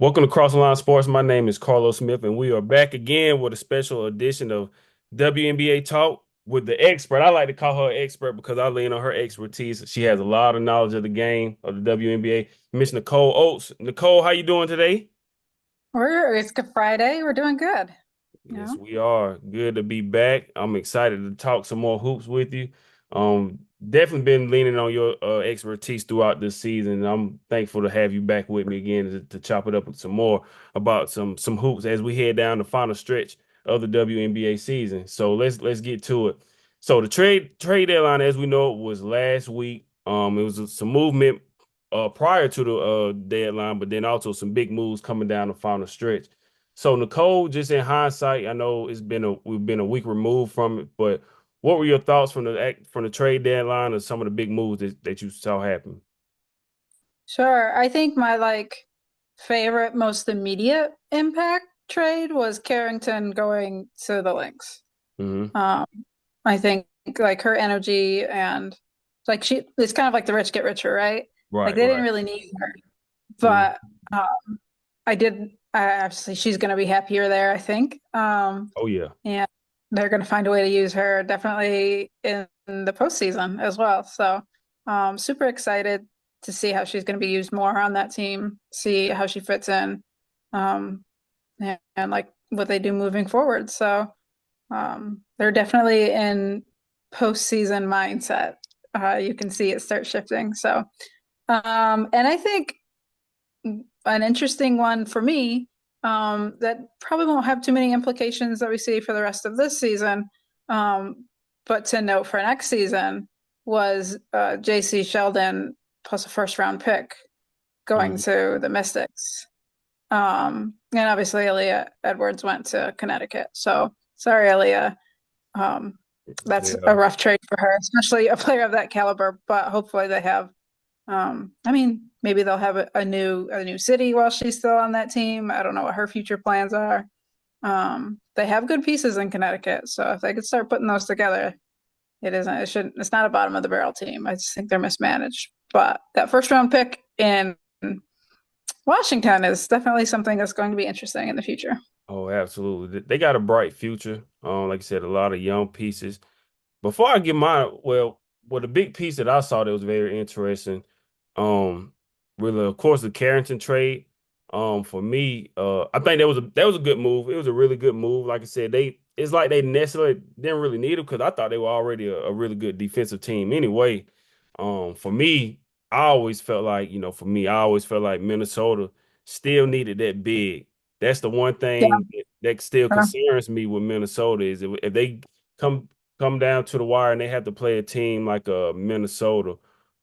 Welcome to Cross the Line Sports. My name is Carlos Smith, and we are back again with a special edition of WNBA Talk with the expert. I like to call her expert because I lean on her expertise. She has a lot of knowledge of the game of the WNBA. Miss Nicole Oltz. Nicole, how you doing today? It's Good Friday. We're doing good. You Yes, know, we are. Good to be back. I'm excited to talk some more hoops with you. Um, Definitely been leaning on your expertise throughout this season. I'm thankful to have you back with me again to chop it up with some more about some hoops as we head down the final stretch of the WNBA season. So let's get to it. So the trade deadline, as we know, it was last week. It was some movement prior to the deadline, but then also some big moves coming down the final stretch. So Nicole, just in hindsight, I know we've been a week removed from it, but what were your thoughts from the trade deadline or some of the big moves that you saw happen? sure. I think my favorite, most immediate impact trade was Carrington going to the Lynx. Hmm. Um, I think like her energy and like it's kind of like the rich get richer, right? Like Right, they didn't right. really need her, Hmm. but I obviously she's going to be happier there, I think. Oh yeah. And they're going to find a way to use her definitely in the postseason as well. So, super excited to see how she's going to be used more on that team, see how she fits in, and like what they do moving forward. So, they're definitely in postseason mindset. You can see it start shifting. So, and I think an interesting one for me that probably won't have too many implications that we see for the rest of this season. But to note for next season was JC Sheldon plus a first round pick going Hmm. to the Mystics. And obviously, Aaliyah Edwards went to Connecticut. So sorry, Aaliyah. Um, that's a Yeah. rough trade for her, especially a player of that caliber. But hopefully, they have I mean, maybe they'll have a new city while she's still on that team. I don't know what her future plans are. They have good pieces in Connecticut, so if they could start putting those together, it's not a bottom of the barrel team. I just think they're mismanaged. But that first round pick in Washington is definitely something that's going to be interesting in the future. Oh, absolutely. They got a bright future. Like I said, a lot of young pieces. Before I get mine, well, the big piece that I saw that was very interesting, um, really, of course, the Carrington trade. For me, I think that was a good move. It was a really good move. Like I said, it's like they necessarily didn't really need him because I thought they were already a really good defensive team anyway. For me, I always felt like Minnesota still needed that big. That's the one Yeah. thing that still concerns me with Minnesota is if they come come down to the wire and they have to play a team like a Minnesota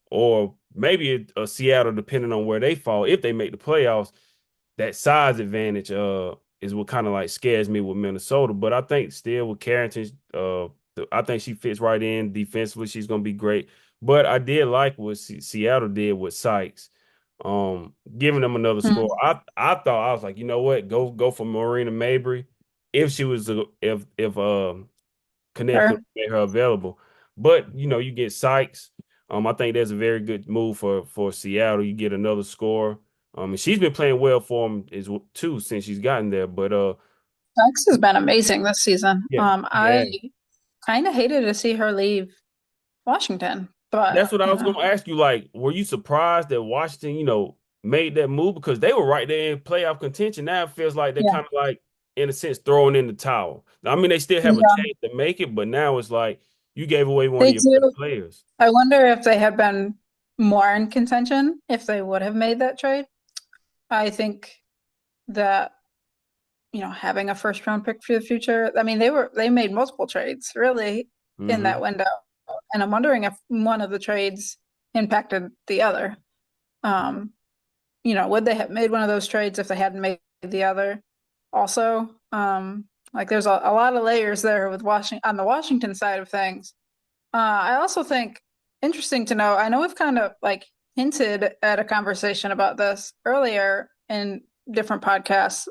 or maybe a Seattle, depending on where they fall, if they make the playoffs, that size advantage is what kind of like scares me with Minnesota. But I think still with Carrington, I think she fits right in defensively. She's gonna be great. But I did like what Seattle did with Sykes, giving them another score. Mhm. I thought I was like, you know what, go for Marina Mabry if she was if Connecticut Sure. made her available. But you get Sykes. I think that's a very good move for Seattle. You get another score. And she's been playing well for them as too since she's gotten there. But X has been amazing this season. yeah, I yeah. kind of hated to see her leave Washington, but That's what I was gonna ask you. Like, were you surprised that Washington, made that move because they were right there in playoff contention? Now it feels like they're yeah, kind of like, in a sense, throwing in the towel. I mean, they still have a yeah, chance to make it, but now it's like you gave away one of they your better do. players. I wonder if they had been more in contention, if they would have made that trade. I think that, having a first round pick for the future, I mean, they made multiple trades really in that Hmm. window. And I'm wondering if one of the trades impacted the other. Um, would they have made one of those trades if they hadn't made the other? Also, like there's a lot of layers there with Washington on the Washington side of things. I also think interesting to know. I know we've kind of like hinted at a conversation about this earlier in different podcasts.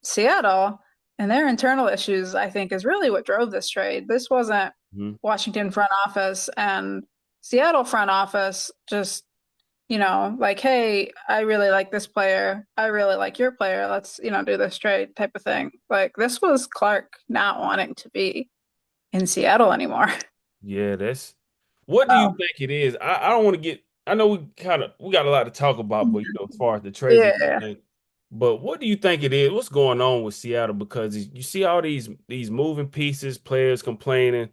Seattle and their internal issues, I think, is really what drove this trade. This wasn't Hmm. Washington front office and Seattle front office just like, hey, I really like this player. I really like your player. Let's, do this trade type of thing. Like this was Clark not wanting to be in Seattle anymore. Yeah, that's what do you Oh, think it is? I don't want to get I know we got a lot to talk about, but as far as the trades and yeah, everything. But what do you think it is? What's going on with Seattle? Because you see all these moving pieces, players complaining.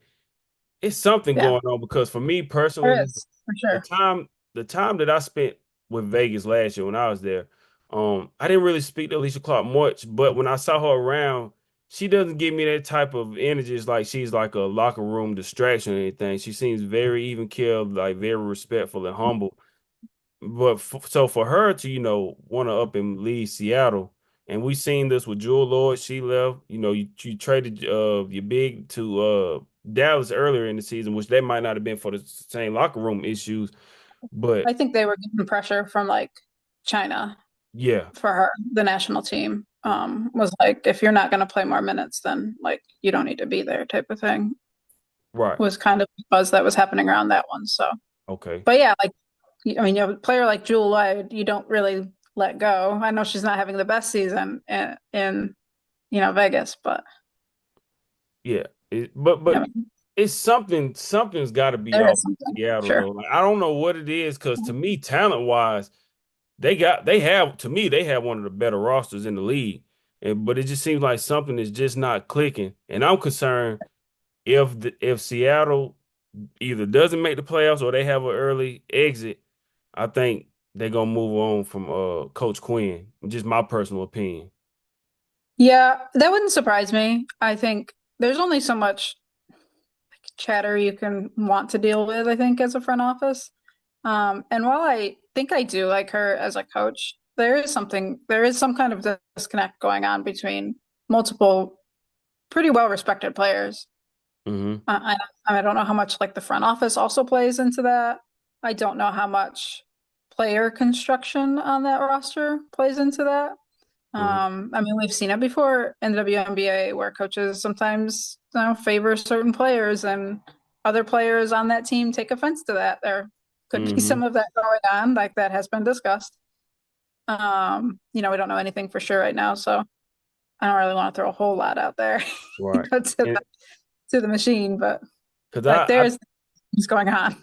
It's something yeah, going on because for me there personally, is for the sure. time the time that I spent with Vegas last year when I was there, I didn't really speak to Alicia Clark much, but when I saw her around, she doesn't give me that type of energy. It's like she's like a locker room distraction or anything. She seems very even keeled, like very respectful and humble. But so for her to, want to up and leave Seattle, and we seen this with Jewel Lord, she left. You traded your big to Dallas earlier in the season, which they might not have been for the same locker room issues. But I think they were getting pressure from like China yeah, for her, the national team. Was like, if you're not going to play more minutes, then like you don't need to be there type of thing. right. Was kind of the buzz that was happening around that one. So, Okay. but yeah, like I mean, you have a player like Jewel Lloyd, you don't really let go. I know she's not having the best season in Vegas, but Yeah. But yeah, it's something's got to be there off is something. Seattle Sure. though. Like I don't know what it is because to me, talent wise, they have one of the better rosters in the league. But it just seems like something is just not clicking. And I'm concerned if Seattle either doesn't make the playoffs or they have an early exit, I think they're gonna move on from Coach Quinn. Just my personal opinion. Yeah, that wouldn't surprise me. I think there's only so much chatter you can want to deal with, I think, as a front office. And while I think I do like her as a coach, there is some kind of disconnect going on between multiple pretty well respected players. Hmm. I don't know how much like the front office also plays into that. I don't know how much player construction on that roster plays into that. Hmm. I mean, we've seen it before in the WNBA where coaches sometimes, favor certain players and other players on that team take offense to that. There could be Hmm. some of that going on, like that has been discussed. We don't know anything for sure right now, so I don't really want to throw a whole lot out there, Right. And to the machine, but because like there's things going on.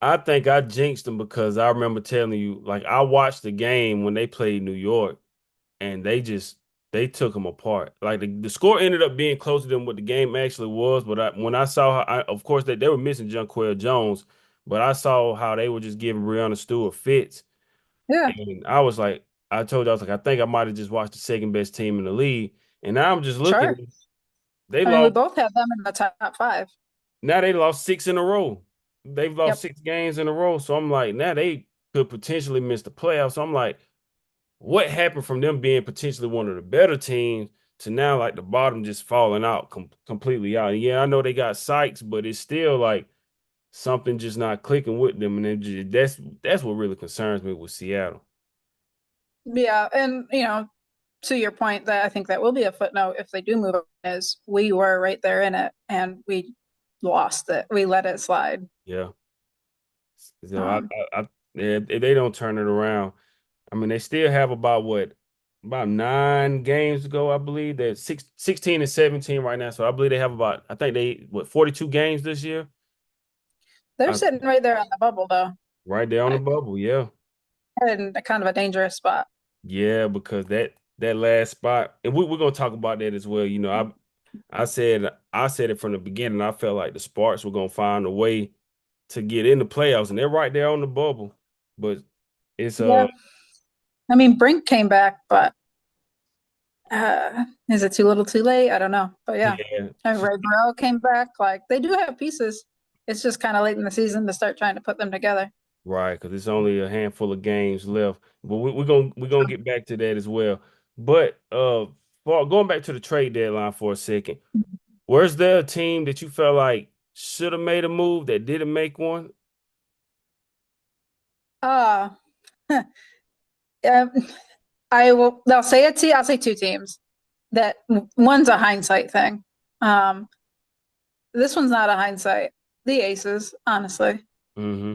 I think I jinxed them because I remember telling you, like I watched the game when they played New York and they took them apart. Like the score ended up being closer than what the game actually was. But when I saw how, of course, they were missing Jonquel Jones, but I saw how they were just giving Breonna Stewart fits, Yeah, and I was like, I told you, I was like, I think I might have just watched the second best team in the league, and now I'm just sure. looking, they I mean, we lost. both have them in the top five. Now they lost six in a row. They've lost Yep. 6 games in a row. So I'm like, now they could potentially miss the playoffs. So I'm like, what happened from them being potentially one of the better teams to now like the bottom just falling out completely out? And yeah, I know they got Sykes, but it's still like something just not clicking with them, and that's what really concerns me with Seattle. Yeah, and to your point, that I think that will be a footnote if they do move on, is we were right there in it and we lost it. We let it slide. Yeah. So Um, if they don't turn it around, I mean, they still have about 9 games to go, I believe. They're 16 and 17 right now. So I believe they have I think 42 games this year? they're I, sitting right there on the bubble though, right there on the like bubble. Yeah. in a kind of a dangerous spot. Yeah, because that last spot, and we're gonna talk about that as well. I said it from the beginning. I felt like the Sparks were gonna find a way to get in the playoffs, and they're right there on the bubble. But it's Yeah, I mean Brink came back, but is it too little, too late? I don't know. But yeah, yeah, and Ray Burrell came back. Like they do have pieces. It's just kind of late in the season to start trying to put them together. right, because it's only a handful of games left. But we're gonna get back to that as well. But going back to the trade deadline for a second, where's there a team that you felt like should have made a move that didn't make one? Uh, um, I will. They'll say it to. I'll say two teams. That one's a hindsight thing. Um, this one's not a hindsight. The Aces, honestly. Hmm.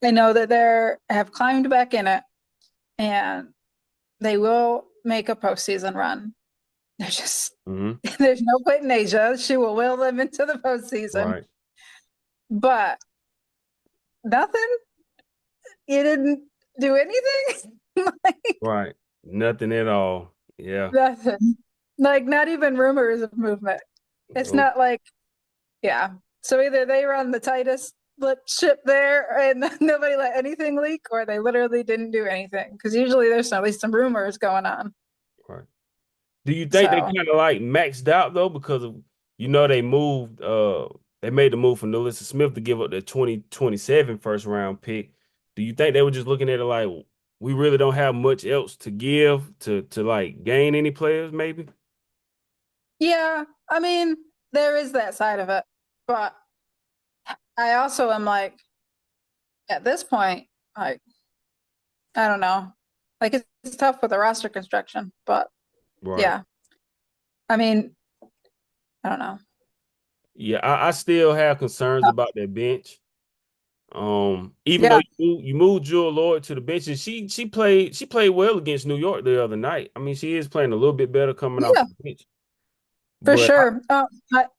I know that they have climbed back in it, and they will make a postseason run. There's just Hmm. there's no point in Asia. She will will them into the postseason, Right. but nothing. You didn't do anything. Like Right. Nothing at all. Yeah. nothing. Like not even rumors of movement. It's Nope. not like yeah. So either they run the tightest ship there and nobody let anything leak, or they literally didn't do anything. Because usually there's at least some rumors going on. Right. Do you think they So kind of like maxed out though because of they made the move for Nelissa Smith to give up the 2027 first round pick. Do you think they were just looking at it like we really don't have much else to give to like gain any players maybe? yeah, I mean, there is that side of it. But I also am like, at this point, like, I don't know. Like it's tough with the roster construction, but Right. yeah, I mean, I don't know. Yeah, I still have concerns about that bench. Even though Yeah, you moved Jewel Lloyd to the bench, and she played well against New York the other night. I mean, she is playing a little bit better coming off yeah, the bench. for But sure.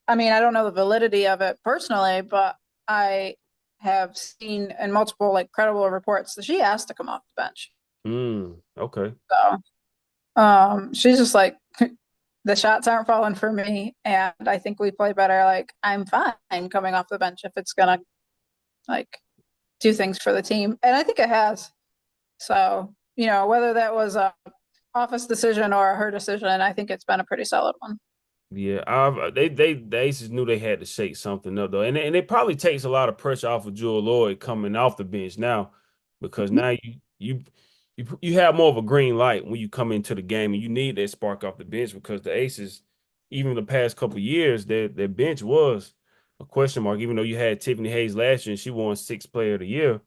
I mean, I don't know the validity of it personally, but I have seen in multiple like credible reports that she asked to come off the bench. okay. So, she's just like, the shots aren't falling for me, and I think we play better. Like, I'm fine coming off the bench if it's gonna like do things for the team, and I think it has. So, whether that was a office decision or her decision, I think it's been a pretty solid one. Yeah, the Aces knew they had to shake something up though, and it probably takes a lot of pressure off of Jewel Lloyd coming off the bench now, because Mhm. now you have more of a green light when you come into the game, and you need that spark off the bench because the Aces, even the past couple of years, their bench was a question mark. Even though you had Tiffany Hayes last year and she won Sixth Player of the Year,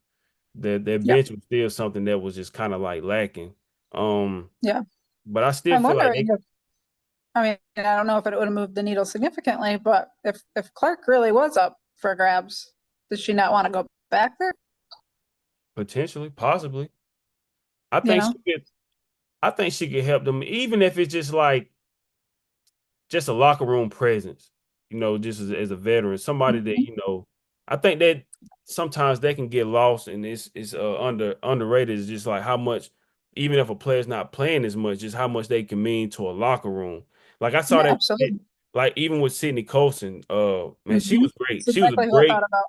their Yeah, bench was still something that was just kind of like lacking. Um, yeah. but I still I'm feel like wondering they if I mean, I don't know if it would have moved the needle significantly, but if Clark really was up for grabs, does she not want to go back there? potentially, possibly. I You think she know? could. I think she could help them, even if it's just like just a locker room presence, just as a veteran, somebody that, Mhm. I think that sometimes they can get lost and it's underrated is just like how much, even if a player's not playing as much, just how much they can mean to a locker room. Like I saw Yeah, that, absolutely. like even with Sydney Colson, man, she Hmm. was great. That's She was a exactly who I thought great about.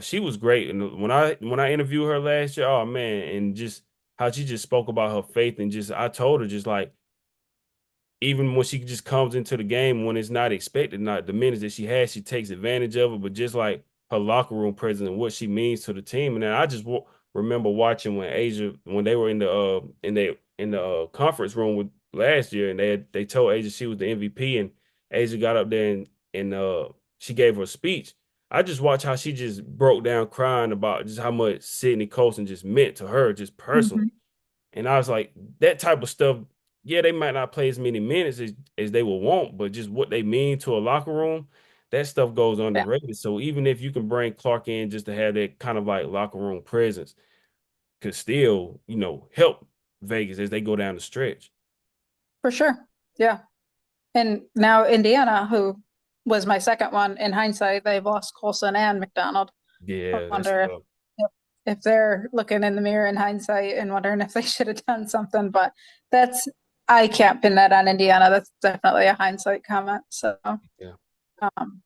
she was great. And when I interviewed her last year, oh man, and just how she just spoke about her faith and just I told her just like even when she just comes into the game when it's not expected, not the minutes that she has, she takes advantage of it. But just like her locker room presence and what she means to the team, and then I just remember watching when they were in the conference room with last year, and they told Asia she was the MVP, and Asia got up there and she gave her speech. I just watched how she just broke down crying about just how much Sydney Colson just meant to her, just personally. Hmm. And I was like, that type of stuff, yeah, they might not play as many minutes as they will want, but just what they mean to a locker room, that stuff goes Yeah, underrated. So even if you can bring Clark in just to have that kind of like locker room presence, could still, help Vegas as they go down the stretch. for sure. Yeah. And now Indiana, who was my second one in hindsight, they've lost Colson and McDonald. I Yeah, that's wonder tough. if they're looking in the mirror in hindsight and wondering if they should have done something. But that's I can't pin that on Indiana. That's definitely a hindsight comment. So Yeah.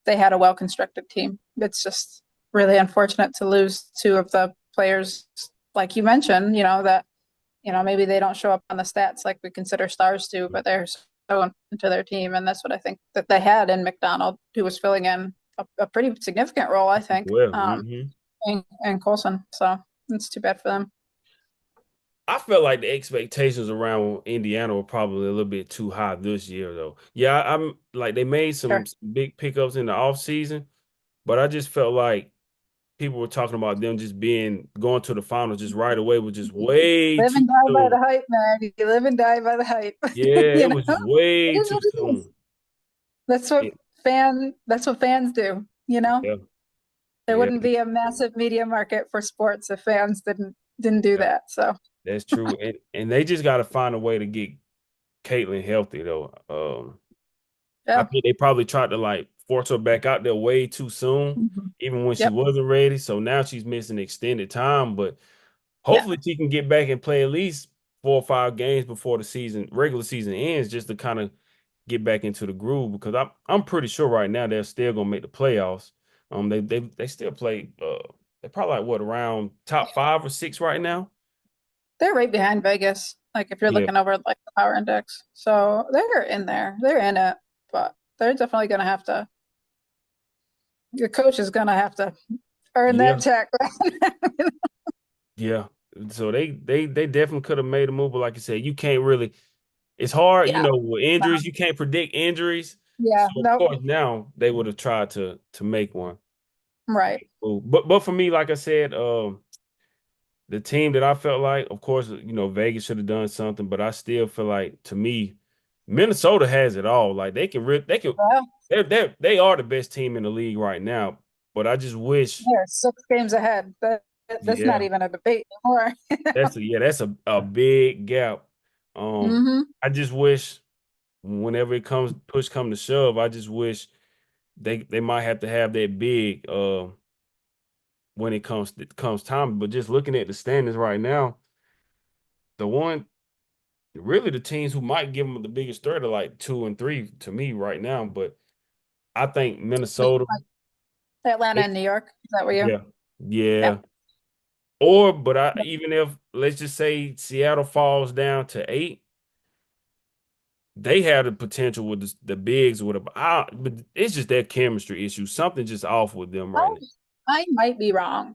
they had a well constructed team. It's just really unfortunate to lose two of the players, like you mentioned. That maybe they don't show up on the stats like we consider stars do, but they're so into their team, and that's what I think that they had in McDonald, who was filling in a pretty significant role, I think, Well, and Colson. So it's too bad for them. I felt like the expectations around Indiana were probably a little bit too high this year, though. Yeah, I'm like they made some Sure. big pickups in the offseason, but I just felt like people were talking about them just being going to the finals just right away was just way Live too and die by soon. the hype, man. You live and die by the hype. Yeah, you it know, was just it way is too what it is. soon. That's what It- that's what fans do. yeah. There Yeah, wouldn't be a massive media market for sports if fans didn't do yeah, that. So that's true. And they just got to find a way to get Caitlyn healthy though. I yeah. think they probably tried to like force her back out there way too soon, Mhm. even when she Yep. wasn't ready. So now she's missing extended time, but Yeah. hopefully she can get back and play at least 4 or 5 games before the regular season ends, just to kind of get back into the groove. Because I'm pretty sure right now they're still gonna make the playoffs. They still play. They're probably like what around top 5 or 6 right now. They're right behind Vegas. Like if you're Yeah, looking over like the power index. So they're in there. They're in it, but they're definitely gonna have to your coach is gonna have to earn that yeah, check. yeah. So they definitely could have made a move, but like I said, you can't really. It's hard, Yeah. with injuries. You can't predict injuries. Yeah. So of Nope. course now they would have tried to make one. Right. Move. But for me, like I said, the team that I felt like, of course, Vegas should have done something, but I still feel like to me, Minnesota has it all. Like Well, they are the best team in the league right now. But I just wish, they're 6 games ahead. That's not yeah, even a debate anymore. that's a big gap. Um, hmm I just wish whenever it comes push come to shove, I just wish they might have to have that big when it comes time. But just looking at the standings right now, the one really the teams who might give them the biggest threat are like 2 and 3 to me right now. But I think Minnesota, Atlanta they- and New York. Is that where you? yeah, yeah. Yep. But even if let's just say Seattle falls down to 8, they have the potential with the bigs with but it's just that chemistry issue. Something just off with them right I, now. I might be wrong.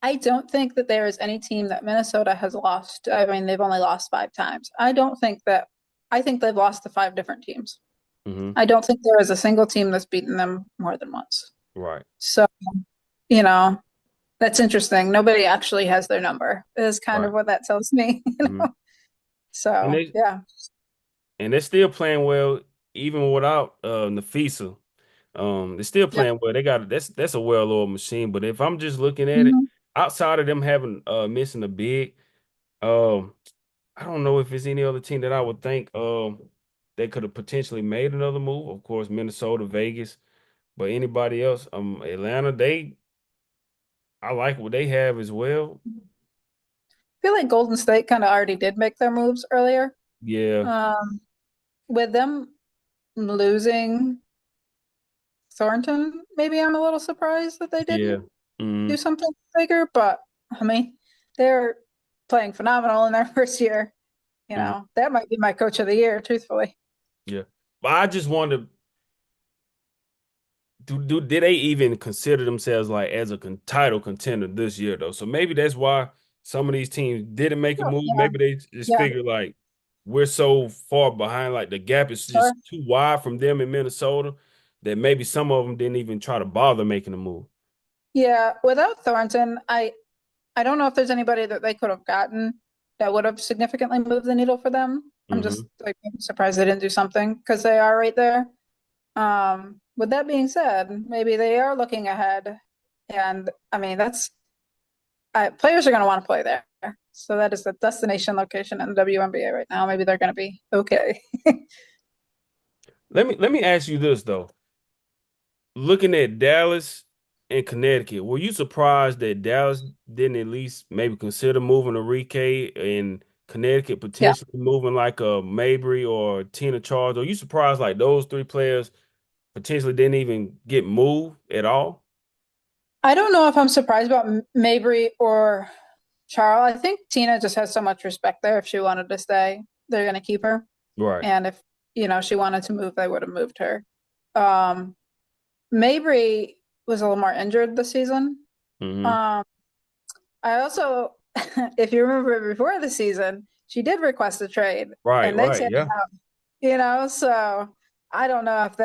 I don't think that there is any team that Minnesota has lost. I mean, they've only lost 5 times. I think they've lost to 5 different teams. Hmm. I don't think there is a single team that's beaten them more than once. Right. So, you know, that's interesting. Nobody actually has their number, is kind of Right. what that tells me. Hmm. And So, they yeah. and they're still playing well even without Nafisa. They're still Yeah. playing well. They got that's a well-oiled machine. But if I'm just looking at it, Mhm. outside of them having missing a big, um, I don't know if it's any other team that I would think they could have potentially made another move. Of course, Minnesota, Vegas, but anybody else, Atlanta, I like what they have as well. I feel like Golden State kind of already did make their moves earlier. Yeah, Um, with them losing Thornton, maybe I'm a little surprised that they yeah. didn't do Mm, something bigger, but I mean, they're playing phenomenal in their first year. mm, That might be my coach of the year, truthfully. yeah. But I just wonder, did they even consider themselves like as a title contender this year though? So maybe that's why some of these teams didn't make a Oh, move. yeah, Maybe they just yeah, figured like we're so far behind, like the gap is sure. just too wide from them in Minnesota that maybe some of them didn't even try to bother making a move. Yeah, without Thornton, I don't know if there's anybody that they could have gotten that would have significantly moved the needle for them. I'm just Hmm. like surprised they didn't do something because they are right there. With that being said, maybe they are looking ahead, and I mean players are going to want to play there. So that is the destination location in the WNBA right now. Maybe they're going to be okay. Let me ask you this though. Looking at Dallas and Connecticut, were you surprised that Dallas didn't at least maybe consider moving a Rike and Connecticut Yeah. potentially moving like a Mabry or Tina Charles? Are you surprised like those 3 players potentially didn't even get moved at all? I don't know if I'm surprised about Mabry or Charles. I think Tina just has so much respect there. If she wanted to stay, they're going to keep her. Right. And if, she wanted to move, they would have moved her. Um, Mabry was a little more injured this season. Hmm. Um, I also, if you remember before the season, she did request a trade Right, and they right. said Yeah. no, so I don't know if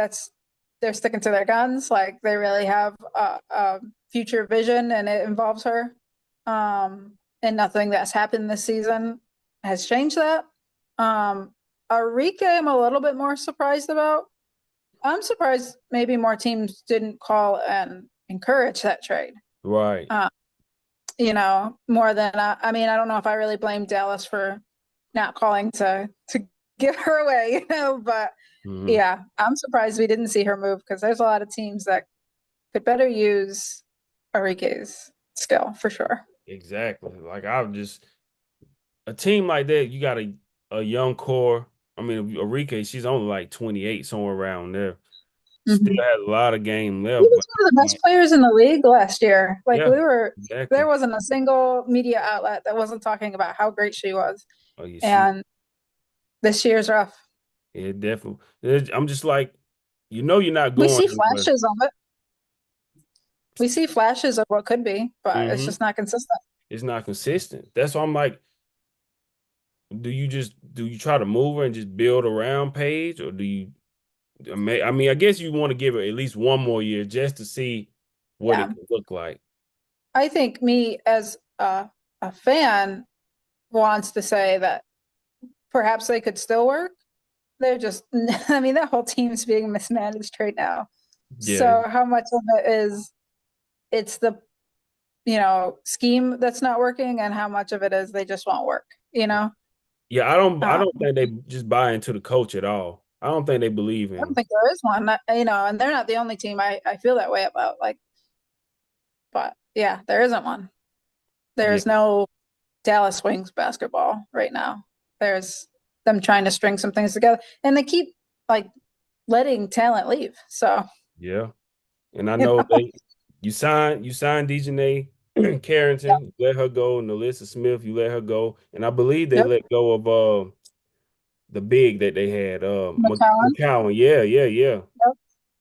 they're sticking to their guns, like they really have a future vision and it involves her. And nothing that's happened this season has changed that. Um, Arike, I'm a little bit more surprised about. I'm surprised maybe more teams didn't call and encourage that trade. Right. Uh, more than I mean, I don't know if I really blame Dallas for not calling to give her away, but Hmm. yeah, I'm surprised we didn't see her move because there's a lot of teams that could better use Enrique's skill for sure. Exactly. Like I would just a team like that, you got a young core. I mean, Enrique, she's only like 28, somewhere around there. Still Mhm. has a lot of game He left, but was one of the best players in the league last year. Like yeah, there exactly. wasn't a single media outlet that wasn't talking about how great she was. Oh, yeah, she, And this year's rough. yeah, definitely. I'm just like, you're not We going see anywhere. flashes of it. We see flashes of what could be, but it's Hmm. just not consistent. It's not consistent. That's why I'm like, do you try to move her and just build around Paige, or do you? I mean, I guess you want to give her at least one more year just to see what Yeah. it could look like. I think me as a fan wants to say that perhaps they could still work. They're just, I mean, that whole team's being mismanaged right now. Yeah, So how much of it is it's the, scheme that's not working and how much of it is they just won't work, you know? yeah. I Uh, don't think they just buy into the coach at all. I don't think they believe I in don't him. think there is one, and they're not the only team I feel that way about. Like, but yeah, there isn't one. Yeah, There's no Dallas Wings basketball right now. There's them trying to string some things together, and they keep like letting talent leave. So, yeah. And I you know know, you signed Dejanay yep, Carrington, you let her go, and Alyssa Smith, you let her go, and I believe they yep, let go of the big that they had, McCowan, McCowan. Yeah, yeah, yeah. yep,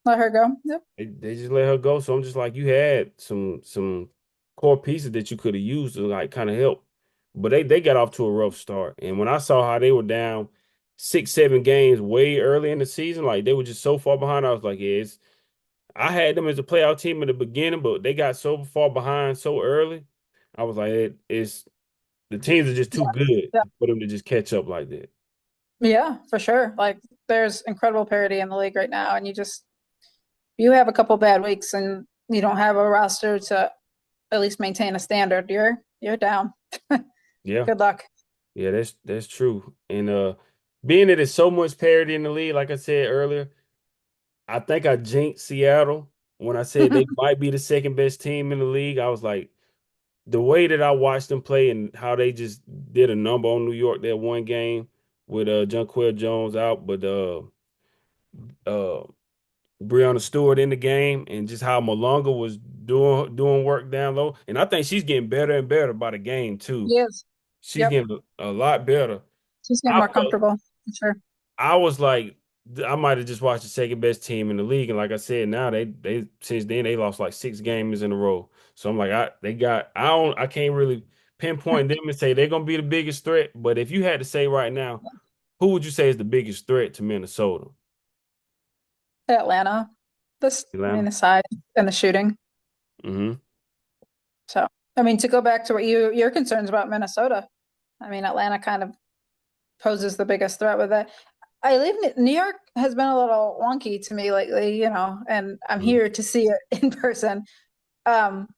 let her go. Yep, They just let her go. So I'm just like, you had some core pieces that you could have used to like kind of help. But they got off to a rough start. And when I saw how they were down 6, 7 games way early in the season, like they were just so far behind, I was like, yeah, I had them as a playoff team in the beginning, but they got so far behind so early. I was like, it's the teams are just too yeah, good yeah, for them to just catch up like that. yeah, for sure. Like, there's incredible parity in the league right now, and you have a couple bad weeks, and you don't have a roster to at least maintain a standard. You're down. Yeah, Good luck. yeah, that's true. And being that it's so much parity in the league, like I said earlier, I think I jinxed Seattle when I said they might be the second best team in the league. I was like, the way that I watched them play and how they just did a number on New York that one game with Jonquel Jones out, but uh Breonna Stewart in the game and just how Malonga was doing work down low. And I think she's getting better and better by the game too. He is. She's Yep. getting a lot better. She's getting I more felt comfortable. For sure. I was like, I might have just watched the second best team in the league, and like I said, now they since then they lost like 6 games in a row. So I'm like, I can't really pinpoint them and say they're gonna be the biggest threat. But if you had to say right now, who would you say is the biggest threat to Minnesota? Atlanta. I mean, Atlanta. the size and the shooting. Hmm. So, I mean, to go back to what your concerns about Minnesota, I mean, Atlanta kind of poses the biggest threat with that. I live in New York has been a little wonky to me lately, and I'm Hmm. here to see it in person. Um,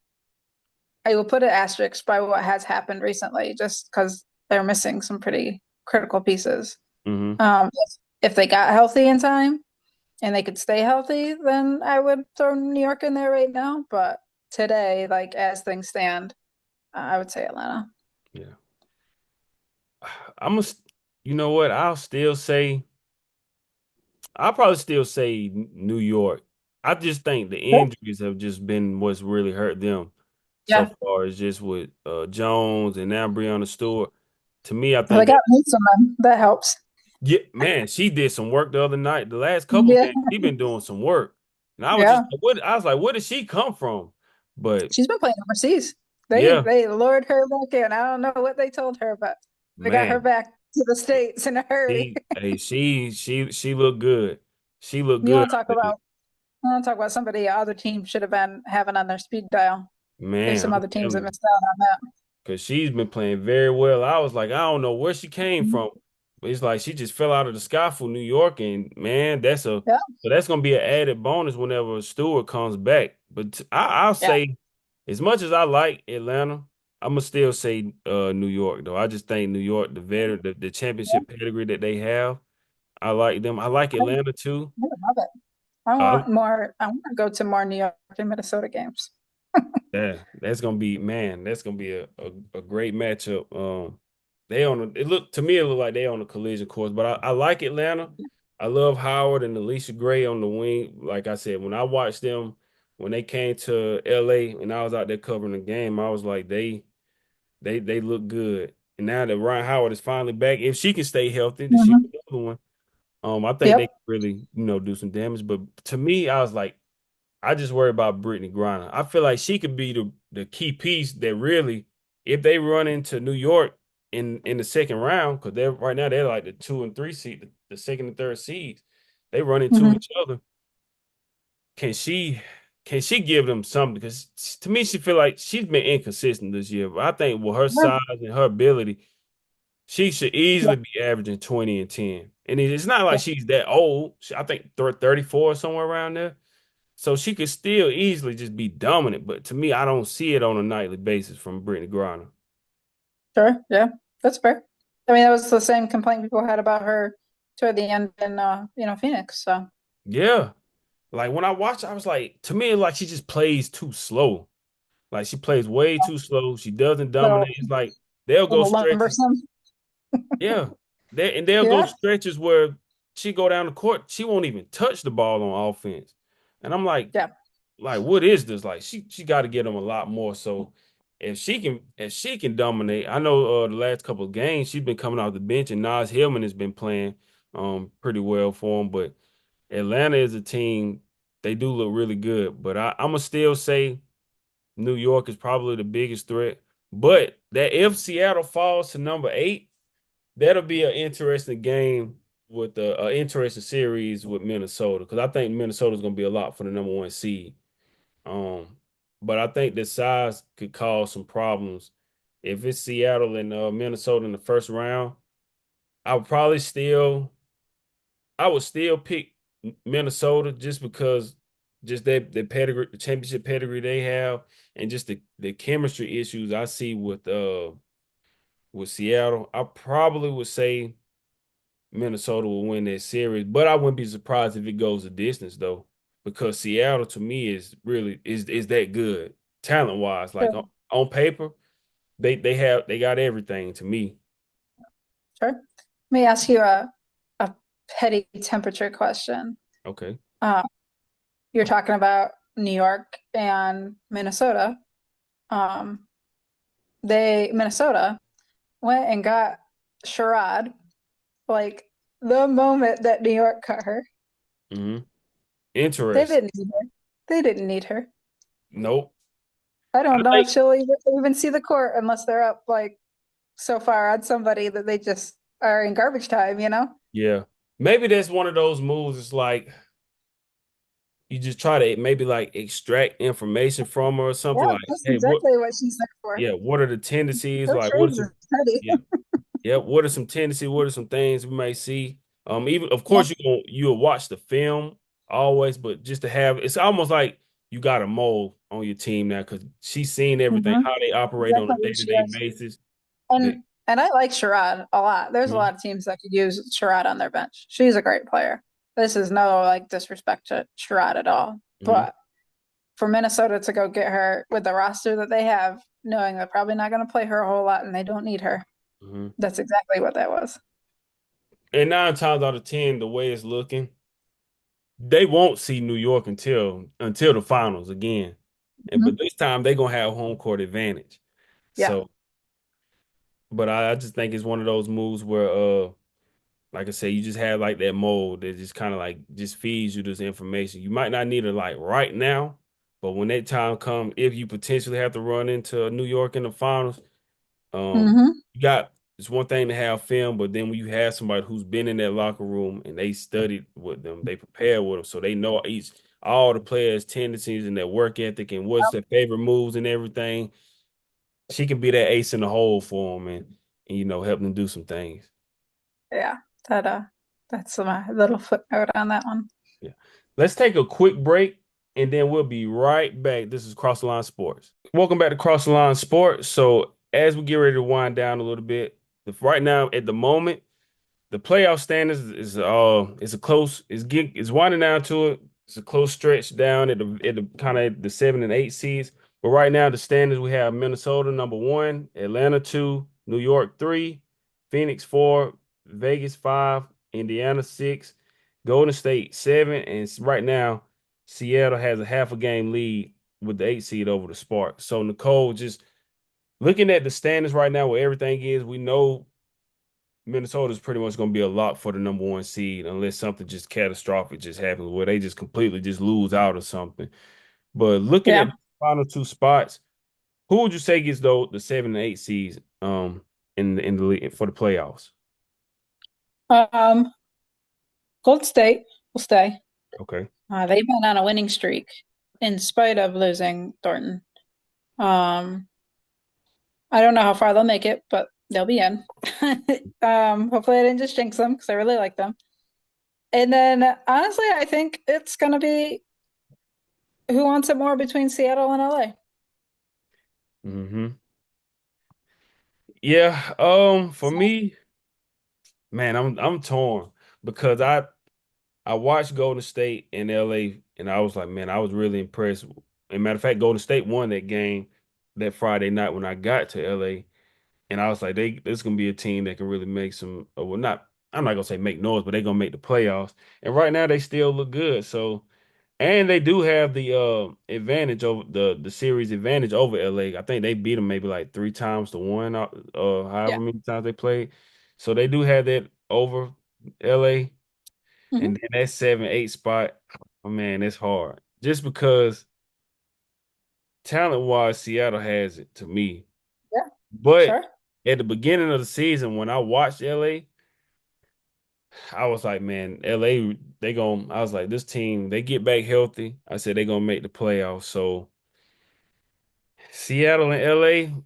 I will put an asterisk by what has happened recently, just because they're missing some pretty critical pieces. Hmm. If they got healthy in time and they could stay healthy, then I would throw New York in there right now. But today, like as things stand, I would say Atlanta. Yeah. I'm a, you know what? I'll probably still say New York. I just think the injuries have just been what's really hurt them so Yeah. far. It's just with Jones and now Breonna Stewart. To me, I Well, they think got that Newsom in. That helps. yeah, man, she did some work the other night. The last couple Yeah. games, she been doing some work, and Yeah. I was like, where did she come from? But She's been playing overseas. They yeah, they lured her back in. I don't know what they told her, but they got her man, back to the States in a hurry. she looked good. She looked You good want to out talk there. about you want to talk about somebody other teams should have been having on their speed dial. There's Man, some I'm other teams telling that you. missed out on that. Because she's been playing very well. I was like, I don't know where she came Mhm. from. But it's like she just fell out of the sky for New York, and man, Yeah, that's gonna be an added bonus whenever Stewart comes back. But I'll yeah. say, as much as I like Atlanta, I'm gonna still say New York though. I just think New York, the veteran, the championship pedigree that they have, I like them. I like I Atlanta too. love it. I Uh, want more. I want to go to more New York and Minnesota games. yeah, that's gonna be man. That's gonna be a great matchup. They on it look to me it look like they on a collision course, but I like Atlanta. I love Howard and Alicia Gray on the wing. Like I said, when I watched them when they came to LA and I was out there covering the game, I was like they look good. And now that Ryan Howard is finally back, if she can stay healthy, then she Hmm. the other one. I think they Yep. can really do some damage. But to me, I was like. I just worry about Brittany Griner. I feel like she could be the key piece that really, if they run into New York in the second round, because they're right now they're like the 2 and 3 seed, the second and third seeds. They run into Hmm. each other. Can she can she give them something? Because to me, she feel like she's been inconsistent this year. But I think with her size and her ability, she should Yeah. easily be averaging 20 and 10. And it's not Yeah. like she's that old. I think 34 somewhere around there. So she could still easily just be dominant, but to me, I don't see it on a nightly basis from Brittany Griner. Sure. Yeah. That's fair. I mean, that was the same complaint people had about her toward the end in Phoenix. So Yeah. Like when I watch, I was like, to me, like she just plays too slow. Like she plays way too slow. She doesn't little dominate. It's like they'll go little stretches. lumbersome. Yeah. They'll go Yeah. stretches where she go down the court. She won't even touch the ball on offense. And I'm Yeah. like what is this? Like she got to get them a lot more. So if she can dominate, I know the last couple of games she's been coming off the bench and Nas Hillman has been playing pretty well for him. But Atlanta is a team, they do look really good. But I'm gonna still say New York is probably the biggest threat. But that if Seattle falls to number 8, that'll be an interesting game with an interesting series with Minnesota because I think Minnesota's gonna be a lot for the number 1 seed. Um, but I think the size could cause some problems. If it's Seattle and Minnesota in the first round, I would probably still I would still pick Minnesota just because just the pedigree, the championship pedigree they have, and just the chemistry issues I see with Seattle. I probably would say Minnesota will win that series, but I wouldn't be surprised if it goes a distance though, because Seattle to me is really is that good talent wise. Like Sure. on paper, they got everything to me. Sure. Let me ask you a petty temperature question. Okay. Uh, you're talking about New York and Minnesota. Um, Minnesota went and got Sherrod like the moment that New York cut her. Hmm. They Interesting. didn't need her. They didn't need her. Nope. I I don't know think if she'll even see the court unless they're up like so far on somebody that they just are in garbage time, you know? yeah. Maybe that's one of those moves. It's like you just try to maybe like extract information from her or Yeah, something like, that's hey, what exactly what she's there for. yeah, what are the tendencies? Those Like what are trades some are petty. yeah. Yeah, what are some tendencies? What are some things we may see? Even of Yeah. course you'll watch the film always, but just to have it's almost like you got a mole on your team now because she's seen everything, Hmm. how they operate on Exactly a what she day-to-day is. basis. That And I like Sherrod a lot. There's a Mhm, lot of teams that could use Sherrod on their bench. She's a great player. This is no like disrespect to Sherrod at all. mhm, But for Minnesota to go get her with the roster that they have, knowing they're probably not going to play her a whole lot and they don't need her, mhm. that's exactly what that was. And 9 times out of 10, the way it's looking, they won't see New York until the finals again. And but Mhm. this time they're gonna have home court advantage. Yeah. So, but I just think it's one of those moves where like I said, you just have like that mold that just kind of like just feeds you this information. You might not need it like right now, but when that time comes, if you potentially have to run into New York in the finals, Hmm. you got it's one thing to have film, but then when you have somebody who's been in that locker room and they studied with them, they prepared with them, so they know each all the players' tendencies and their work ethic and what's their favorite moves and everything. She can be that ace in the hole for them and help them do some things. Yeah, that that's my little footnote on that one. Yeah. Let's take a quick break and then we'll be right back. This is Cross the Line Sports. Welcome back to Cross the Line Sports. So, as we get ready to wind down a little bit, right now at the moment, the playoff standings is a close it's winding down to it. It's a close stretch down at the kind of the 7 and 8 seeds. But right now the standings we have Minnesota number one, Atlanta two, New York three, Phoenix four, Vegas five, Indiana six, Golden State seven, and right now Seattle has a half a game lead with the 8 seed over the Sparks. So Nicole, just looking at the standings right now where everything is, we know Minnesota's pretty much going to be a lock for the number one seed unless something just catastrophic just happens where they just completely just lose out or something. But looking at Yeah. the final two spots, who would you say gets though the 7 and 8 seeds in the league for the playoffs? Um, Gold State will stay. Okay. They've been on a winning streak in spite of losing Thornton. Um, I don't know how far they'll make it, but they'll be in. Hopefully I didn't just jinx them because I really like them. And then honestly, I think it's gonna be who wants it more between Seattle and LA. Hmm. Yeah, for So me, man, I'm torn because I watched Golden State in LA and I was like, man, I was really impressed. And matter of fact, Golden State won that game that Friday night when I got to LA. And I was like, this gonna be a team that can really make some, well, not, I'm not gonna say make noise, but they're gonna make the playoffs. And right now they still look good. So, and they do have the advantage over the series advantage over LA. I think they beat them maybe like 3 times to one, yeah. however many times they played. So they do have that over LA. And Hmm. then that 7, 8 spot, oh man, it's hard. Just because talent wise, Seattle has it to me. Yeah, But sure. at the beginning of the season, when I watched LA, I was like, man, LA, I was like, this team, they get back healthy. I said they're gonna make the playoffs. So Seattle and LA,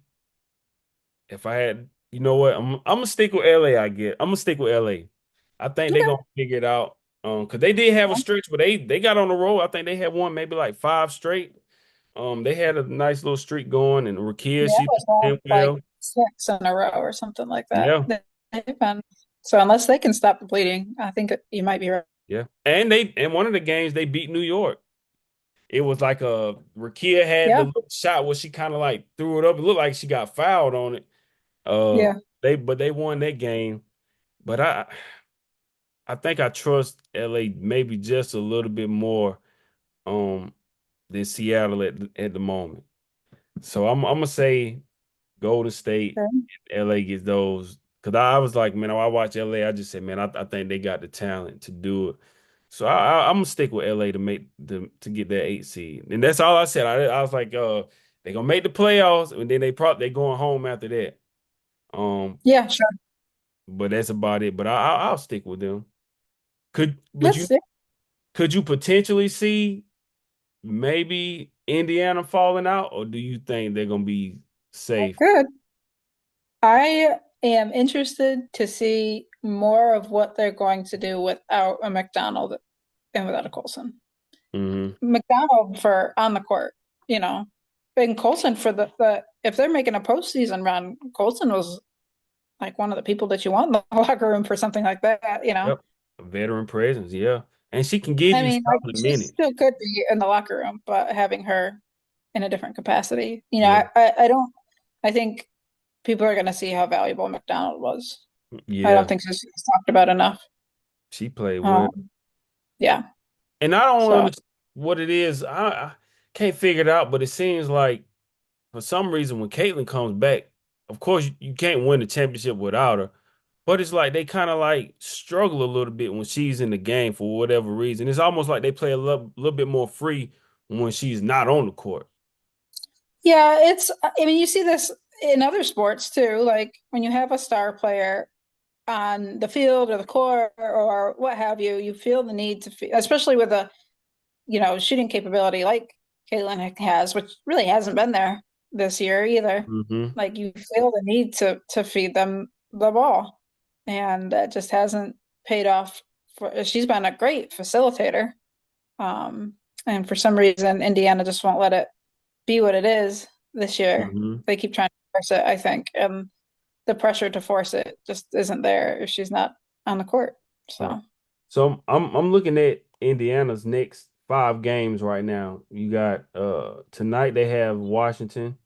if I had, you know what, I'm gonna stick with LA, I get. I'm gonna stick with LA. I think they're Okay. gonna figure it out. Because they did have a stretch where they got on the road. I think they had one maybe like five straight. They had a nice little streak going, and Rakia, Yeah, she's it was playing like well. 6 in a row or something like that. Yeah, They've been so unless they can stop the bleeding, I think you might be right. yeah. And one of the games they beat New York. It was like Rakia had the Yeah, little shot where she kind of like threw it up. It looked like she got fouled on it. Uh, yeah, they won that game. But I think I trust LA maybe just a little bit more um than Seattle at the moment. So I'm gonna say Golden State, sure. LA gets those. Because I was like, man, when I watch LA, I just said, man, I think they got the talent to do it. So I'm gonna stick with LA to make to get that 8 seed, and that's all I said. I was like, they gonna make the playoffs, and then they going home after that. Um, Yeah, sure. but that's about it. But I'll stick with them. Let's see. Could you potentially see maybe Indiana falling out, or do you think they're gonna be safe? Good. I am interested to see more of what they're going to do without a McDonald and without a Colson. Hmm. McDonald for on the court, you know, and Colson for the if they're making a postseason run, Colson was like one of the people that you want in the locker room for something like that, you know. Yep, a veteran presence, yeah, and she can give I you mean, like solid she minutes. still could be in the locker room, but having her in a different capacity, Yeah, I don't. I think people are going to see how valuable McDonald was. I don't yeah, think this is talked about enough. she played well. Um, yeah. And I don't So understand what it is. I can't figure it out, but it seems like for some reason when Caitlyn comes back, of course you can't win the championship without her. But it's like they kind of like struggle a little bit when she's in the game for whatever reason. It's almost like they play a little bit more free when she's not on the court. yeah, it's. I mean, you see this in other sports too. Like when you have a star player on the field or the court or what have you, you feel the need to feel, especially with a shooting capability like Caitlin has, which really hasn't been there this year either. Hmm. Like you feel the need to feed them the ball. and that just hasn't paid off. She's been a great facilitator, um, and for some reason, Indiana just won't let it be what it is this year. Hmm. They keep trying to force it, I think, and the pressure to force it just isn't there if she's not on the court. Right. So, So I'm looking at Indiana's next 5 games right now. You got tonight they have Washington,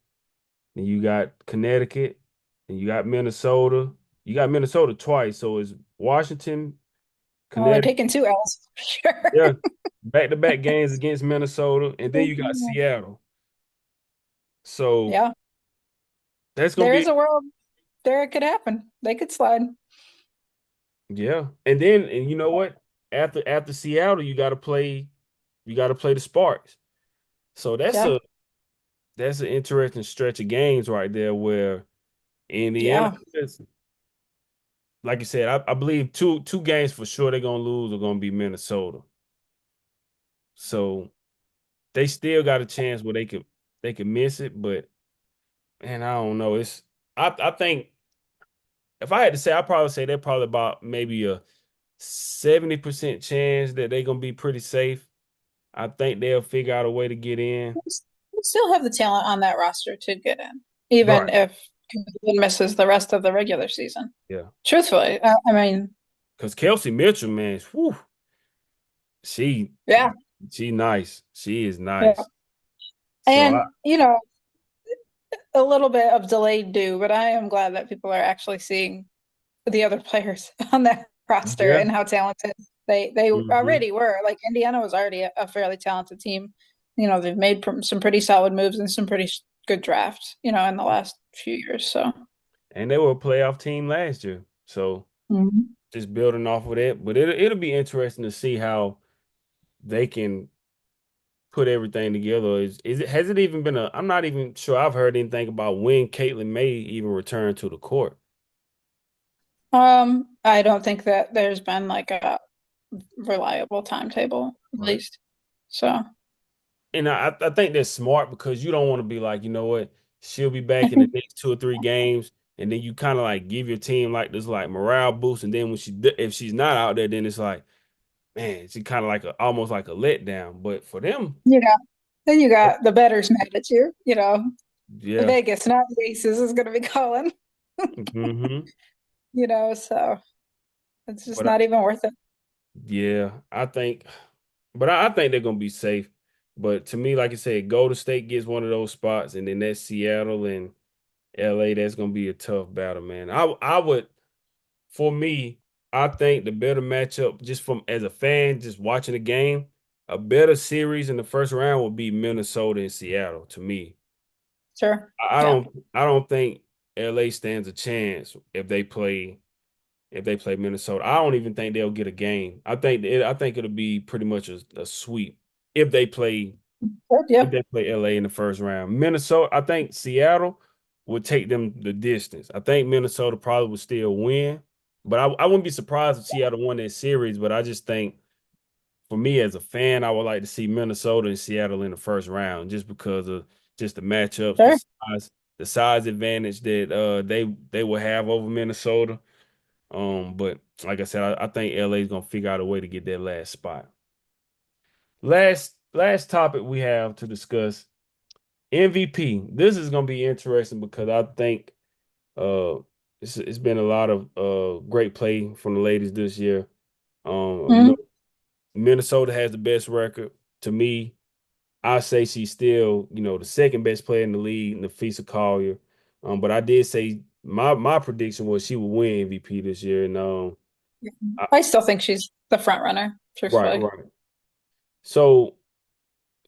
and you got Connecticut, and you got Minnesota. You got Minnesota twice, so it's Washington, well, they're Connecticut. taking 2 L's for sure. Yeah, back-to-back games against Minnesota, and then you got Seattle. So Yeah, that's gonna there be is a world there it could happen. They could slide. yeah. And you know what? After Seattle, you gotta play the Sparks. So Yeah, that's an interesting stretch of games right there where Indiana yeah. is, like you said, I believe two games for sure they're gonna lose are gonna be Minnesota. So they still got a chance where they could miss it, but man, I don't know. I think if I had to say, I'd probably say they're probably about maybe a 70% chance that they're gonna be pretty safe. I think they'll figure out a way to get in. We still have the talent on that roster to get in, even Right. if Cleveland misses the rest of the regular season. Yeah. Truthfully, I mean, Because Kelsey Mitchell, man, whew, she yeah, she nice. She is yeah. nice. So And, a little bit of delayed due, but I am glad that people are actually seeing the other players on that roster yeah. and how talented they Hmm. already were. Like Indiana was already a fairly talented team. They've made some pretty solid moves and some pretty good drafts, in the last few years. So, And they were a playoff team last year. So mhm. just building off of that. But it'll be interesting to see how they can put everything together. Is it has it even been a I'm not even sure I've heard anything about when Caitlin may even return to the court. I don't think that there's been like a reliable timetable, at Right. least. So, And I think that's smart because you don't want to be like, you know what, she'll be back in the next 2 or 3 games, and then you kind of like give your team like this like morale boost, and then when if she's not out there, then it's like, man, she kind of like almost like a letdown. But for them, you know, then you got the betters mad at you. yeah. Vegas, not the Aces, is going to be calling. Hmm. So it's just But not even worth it. yeah, I think they're gonna be safe. But to me, like I said, Golden State gets one of those spots, and then that's Seattle and LA. That's gonna be a tough battle, man. I would, for me, I think the better matchup, just from as a fan, just watching the game, a better series in the first round would be Minnesota and Seattle. To me, Sure. I Yeah. don't, I don't think LA stands a chance if they play Minnesota. I don't even think they'll get a game. I think it'll be pretty much a sweep if they play Sure. if Yeah. they play LA in the first round. Minnesota, I think Seattle would take them the distance. I think Minnesota probably would still win, but I wouldn't be surprised if Seattle won that series. But I just think for me as a fan, I would like to see Minnesota and Seattle in the first round just because of just the matchups, Sure. the size advantage that they will have over Minnesota. But like I said, I think LA is gonna figure out a way to get that last spot. Last topic we have to discuss MVP. This is gonna be interesting because I think uh it's been a lot of great play from the ladies this year. Mhm. Minnesota has the best record. To me, I say she's still, the second best player in the league, Nafisa Collier. But I did say my prediction was she would win MVP this year. And I, I still think she's the front runner, right, truthfully. right. So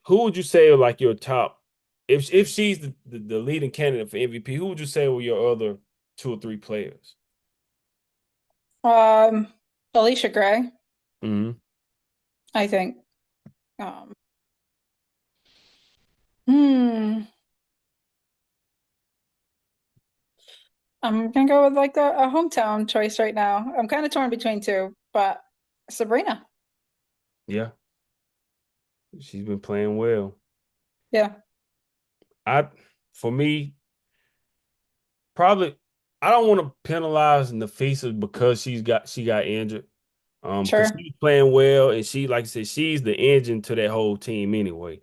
who would you say are like your top if she's the leading candidate for MVP, who would you say were your other 2 or 3 players? Um, Alicia Gray, Hmm. I think. Um, hmm, I'm gonna go with like a hometown choice right now. I'm kind of torn between two, but Sabrina. Yeah, she's been playing well. Yeah. I for me, probably. I don't want to penalize Nafisa because she got injured. Because Sure. she's playing well and she, like I said, she's the engine to that whole team anyway.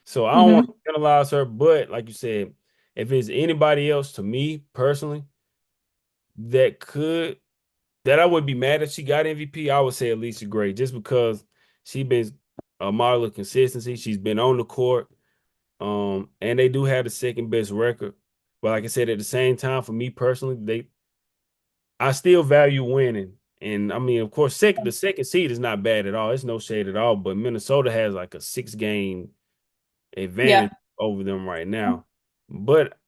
So I don't want Hmm. to penalize her, but like you said, if it's anybody else to me personally that could that I would be mad if she got MVP, I would say Alicia Gray, just because she been a model of consistency. She's been on the court. And they do have the second best record. But like I said, at the same time, for me personally, I still value winning. And I mean, of course, the second seed is not bad at all. It's no shade at all. But Minnesota has like a 6 game advantage Yeah. over them right now. But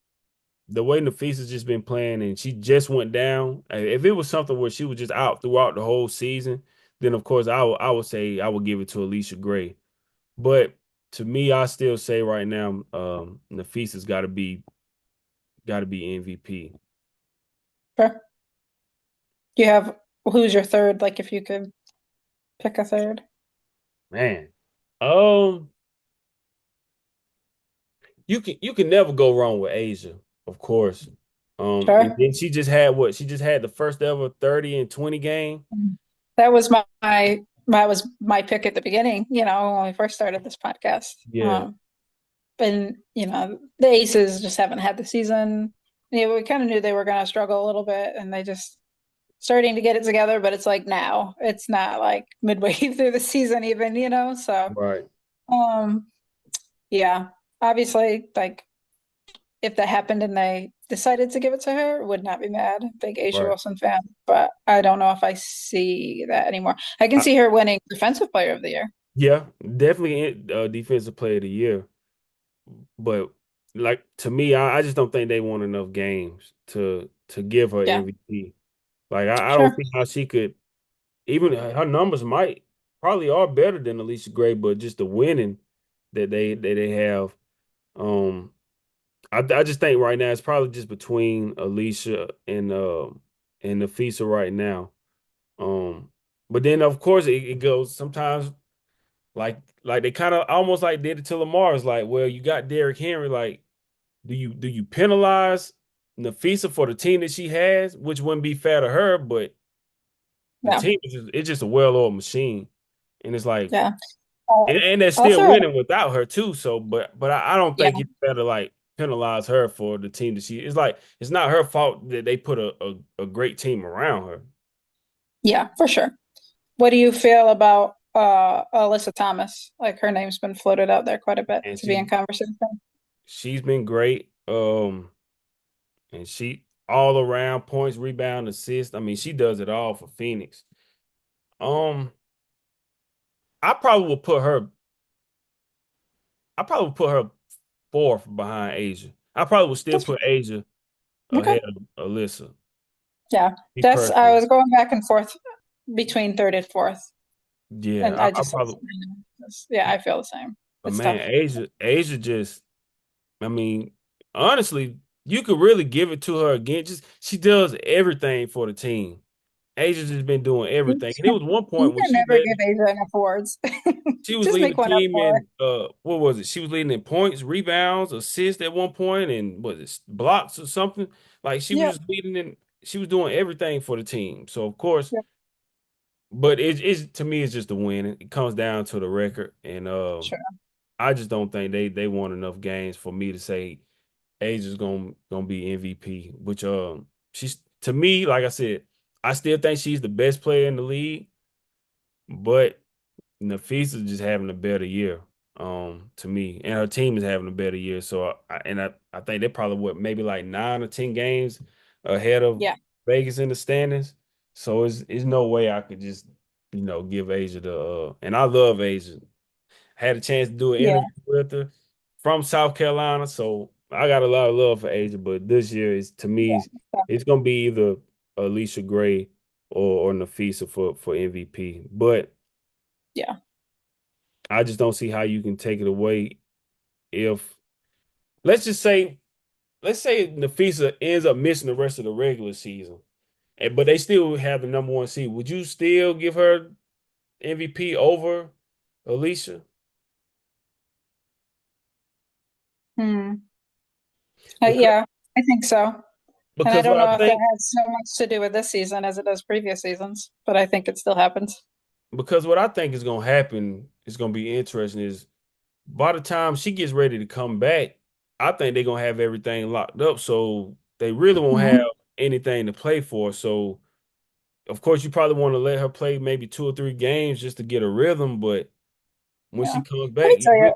the way Nafisa's just been playing and she just went down, if it was something where she was just out throughout the whole season, then of course I would say I would give it to Alicia Gray. But to me, I still say right now, Nafisa's got to be MVP. Sure. You have who's your third? Like if you could pick a third. Man. Um, you can never go wrong with Asia, of course. And Sure. then she just had what? She just had the first ever 30 and 20 game. That was my pick at the beginning, when we first started this podcast. Yeah, And the Aces just haven't had the season. We kind of knew they were going to struggle a little bit, and they just starting to get it together. But it's like now, it's not like midway through the season, even. So right, um, yeah, obviously, like if that happened and they decided to give it to her, would not be mad. Big Asia right. Wilson fan, but I don't know if I see that anymore. I can I, see her winning Defensive Player of the Year. yeah, definitely defensive player of the year. But like to me, I just don't think they won enough games to give her Yeah, MVP. Like I don't sure. see how she could. Even her numbers might probably are better than Alicia Gray, but just the winning that they have. Um, I just think right now it's probably just between Alicia and Nafisa right now. Um, but then of course it goes sometimes like they kind of almost like did it to Lamar's like, well, you got Derrick Henry, like do you penalize Nafisa for the team that she has, which wouldn't be fair to her, but the Yeah, team is it's just a well-oiled machine. And it's like yeah. and they're I'll still throw it. winning without her too. So, but I don't Yeah, think it's better like penalize her for the team that she. It's like it's not her fault that they put a great team around her. yeah, for sure. What do you feel about Alyssa Thomas? Like her name's been floated out there quite a bit And to be in conversation. she's been great. And she all around points, rebound, assist. I mean, she does it all for Phoenix. Um, I probably would put her. I probably would put her fourth behind Asia. I probably would still That's put Asia okay. ahead of Alyssa. Yeah, Me that's I personally, was going back and forth between third and fourth, yeah, and I I just probably. yeah, I feel the same. But It's man, tough. Asia just, I mean, honestly, you could really give it to her again. Just she does everything for the team. Asia's just been doing You everything. And it was one point when can never give Asia enough awards. she was Just leading make the one up team for her. in what was it? She was leading in points, rebounds, assists at one point, and was it blocks or something? Like she was Yep. just leading in, she was doing everything for the team. So of course, Yep. but it's to me, it's just a win. It comes down to the record, and Sure. I just don't think they won enough games for me to say Asia's gonna be MVP. Which she's to me, like I said, I still think she's the best player in the league, but Nafisa's just having a better year. To me, and her team is having a better year. So I think they're probably what maybe like 9 or 10 games ahead of Yeah. Vegas in the standings. So it's no way I could just give Asia the and I love Asia. Had a chance to do an Yeah. interview with her from South Carolina, so I got a lot of love for Asia. But this year is to me, Yeah. it's gonna be either Alicia Gray or Nafisa for MVP. But Yeah. I just don't see how you can take it away if let's just say let's say Nafisa ends up missing the rest of the regular season, but they still have the number one seed. Would you still give her MVP over Alicia? Because Yeah, I think so. And I because don't what I know if that think has so much to do with this season as it does previous seasons, but I think it still happens. because what I think is gonna happen is gonna be interesting is by the time she gets ready to come back, I think they're gonna have everything locked up. So they really won't have Mhm. anything to play for. So of course you probably want to let her play maybe 2 or 3 games just to get a rhythm, but when Yeah. she comes Let back, me tell you,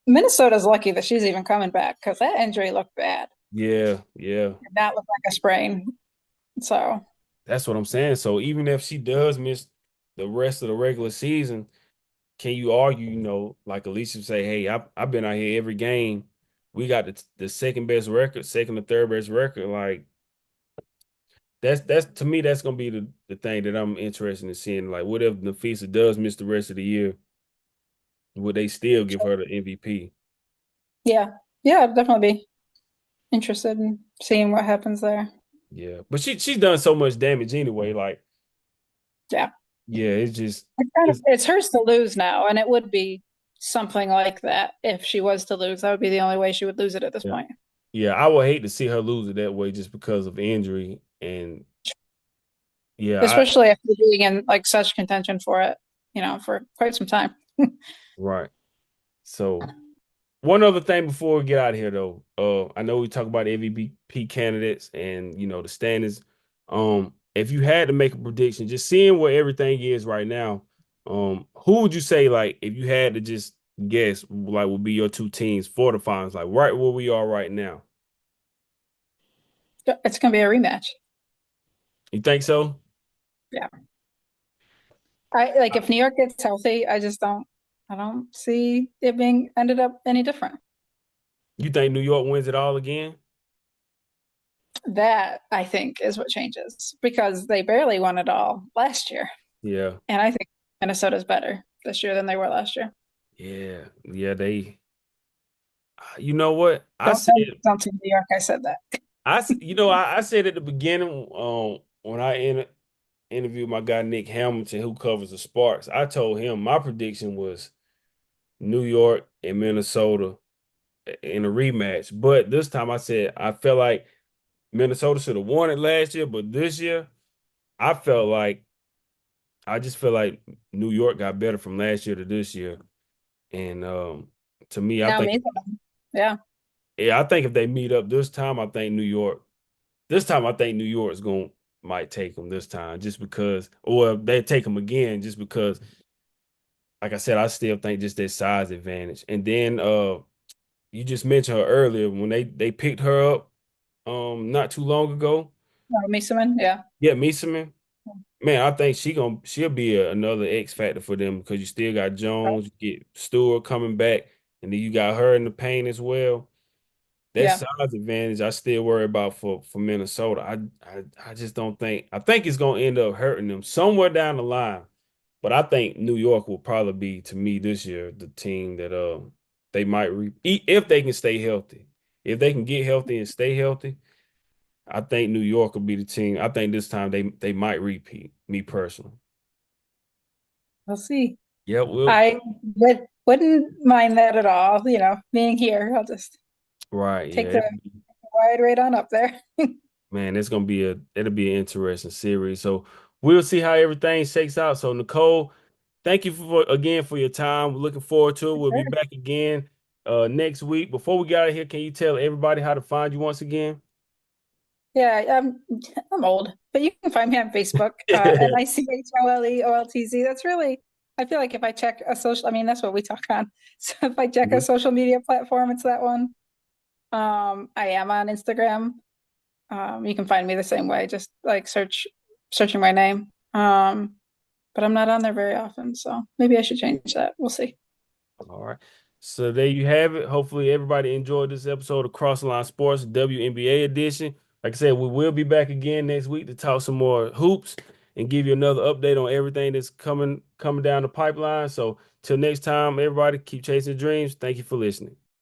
Minnesota's lucky that she's even coming back because that injury looked bad. yeah, yeah. Did not look like a sprain. So, That's what I'm saying. So even if she does miss the rest of the regular season, can you argue, like Alicia say, hey, I've been out here every game. We got the second best record, second or third best record. Like that's to me, that's gonna be the thing that I'm interested in seeing. Like, what if Nafisa does miss the rest of the year? Would they still give her the MVP? yeah. Yeah, I'd definitely be interested in seeing what happens there. Yeah. But she's done so much damage anyway. Like, Yeah. yeah, it's just It's it's it's hers to lose now, and it would be something like that if she was to lose. That would be the only way she would lose it at this yeah. point. Yeah, I would hate to see her lose it that way just because of injury. And yeah, Especially after being in like such contention for it, for quite some time. right. So one other thing before we get out of here, though, I know we talk about MVP candidates and the standings. If you had to make a prediction, just seeing where everything is right now, who would you say like if you had to just guess like would be your 2 teams for the finals, like right where we are right now? It's going to be a rematch. You think so? Yeah. I like if New York gets healthy, I don't see it being ended up any different. You think New York wins it all again? That I think is what changes because they barely won it all last year. Yeah, And I think Minnesota's better this year than they were last year. yeah, yeah. They, you know what? Don't tell New York I said that. I said at the beginning, when interviewed my guy Nick Hamilton, who covers the Sparks. I told him my prediction was New York and Minnesota in a rematch. But this time I said I felt like Minnesota should have won it last year, but this year I felt like I just feel like New York got better from last year to this year. And to me, I Now think me, yeah. yeah, I think if they meet up this time, I think New York. This time, I think New York's going might take them this time, just because, or they take them again, just because like I said, I still think just that size advantage. And then you just mentioned her earlier when they picked her up not too long ago. Mieseman, yeah. Yeah, Mieseman. Man, I think she'll be another X factor for them because you still got Jones, you get Stewart coming back, and then you got her in the paint as well. That Yeah. size advantage I still worry about for Minnesota. I just don't think I think it's gonna end up hurting them somewhere down the line. But I think New York will probably be to me this year the team that they might if they can stay healthy. If they can get healthy and stay healthy, I think New York will be the team. I think this time they might repeat, me personally. We'll see. Yeah, well, I wouldn't mind that at all. Being here, I'll just right, take yeah. the ride right on up there. Man, it'll be an interesting series. So we'll see how everything shakes out. So Nicole, thank you again for your time. We're looking forward to it. We'll be Sure. back again next week. Before we get out of here, can you tell everybody how to find you once again? Yeah, I'm old, but you can find me on Facebook, NICHOLEOLTZ. That's really, I feel like if I check a social, I mean, that's what we talk on. So if I check a Mhm. social media platform, it's that one. I am on Instagram. You can find me the same way, just like searching my name. But I'm not on there very often, so maybe I should change that. We'll see. All right. So there you have it. Hopefully everybody enjoyed this episode of Cross the Line Sports WNBA edition. Like I said, we will be back again next week to talk some more hoops and give you another update on everything that's coming down the pipeline. So till next time, everybody keep chasing dreams. Thank you for listening.